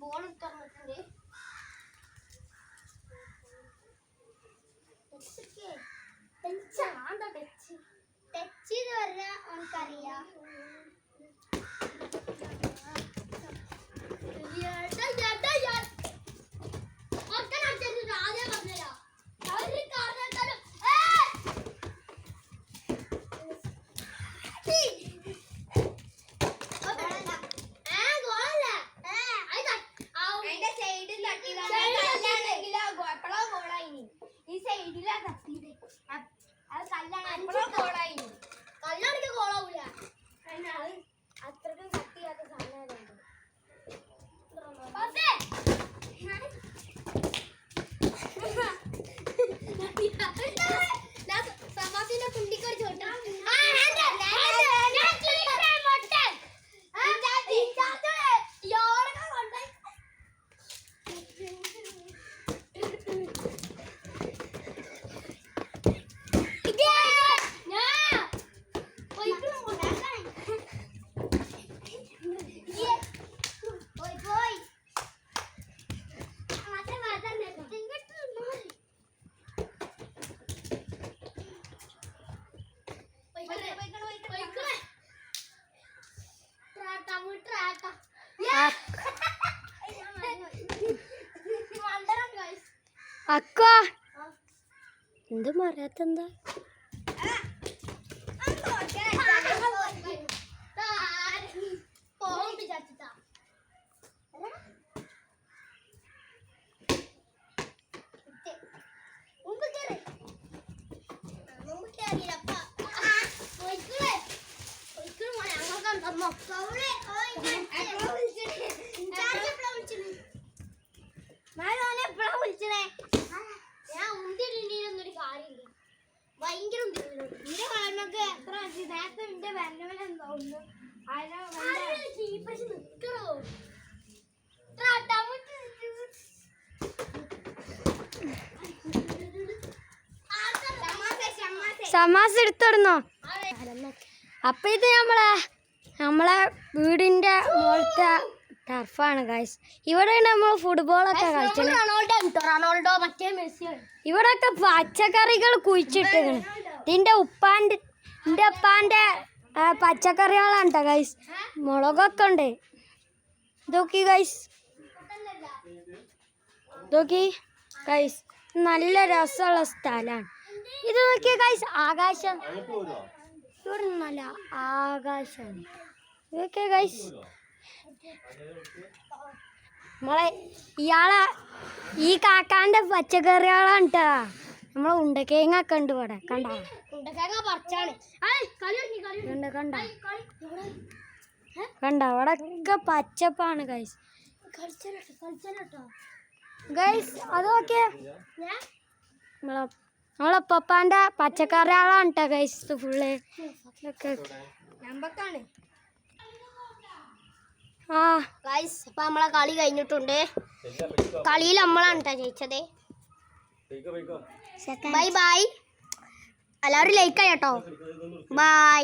Ball തുറന്നിട്ടുണ്ട്. Touch എന്ന് പറഞ്ഞാൽ നമുക്കറിയാം. അത്രക്കും കട്ടിയാത്ത സാധനം സമാസിന്റെ കുണ്ടിക്കൊരു ചോട്ടാ അക്ക എന്ത് മറിയാത്തെന്താ ഞാൻ ഉന്തിരുന്നൊരു കാര്യമില്ല. ഭയങ്കര നിന്റെ കാരണമൊക്കെ എത്ര നേരത്തെ നിന്റെ വരണമെന്ന് തോന്നുന്നു. നിക്കണോ സമാസ് എടുത്തിടുന്നോ? അപ്പൊ ഇത് നമ്മളെ വീടിന്റെ മോളത്തെ ടർഫാണ് ഗൈസ്. ഇവിടെ നമ്മൾ ഫുട്ബോളൊക്കെ കളിച്ചത്. റൊണാൾഡോ മറ്റേ മെസ്സി. ഇവിടൊക്കെ പച്ചക്കറികൾ കുഴിച്ചിട്ടാണ്. ഇതിന്റെ ഉപ്പാന്റെ പച്ചക്കറികളാണ് കേട്ടോ ഗൈസ്. മുളകൊക്കെ ഉണ്ട്. ഇതൊക്കെ ഗൈസ്, ഇതൊക്കെ ഗൈസ് നല്ല രസമുള്ള സ്ഥലമാണ്. ഇത് നോക്കിയ ഗൈസ്, ആകാശം. ഇവിടെ നല്ല ആകാശമാണ്. ഇതൊക്കെ ഗൈസ് നമ്മളെ ഈ കാക്കാന്റെ പച്ചക്കറികളാണ് കേട്ടാ. നമ്മളെ ഉണ്ടക്കേങ്ങൊക്കെ ഉണ്ട് ഇവിടെ. കണ്ട അവിടെയൊക്കെ പച്ചപ്പാണ് ഗൈസ്. ഗൈസ് അതൊക്കെ നമ്മളെ പപ്പാന്റെ പച്ചക്കറികളാണ് കേട്ടോ ഗൈസ്. ഫുള്ള് ഗൈസ് ഇപ്പൊ നമ്മളെ കളി കഴിഞ്ഞിട്ടുണ്ട്. കളിയിൽ നമ്മളാണ് കേട്ടോ ജയിച്ചത്. Bye bye. എല്ലാവരും ലൈക്ക് ആയിട്ടോ. ബൈ.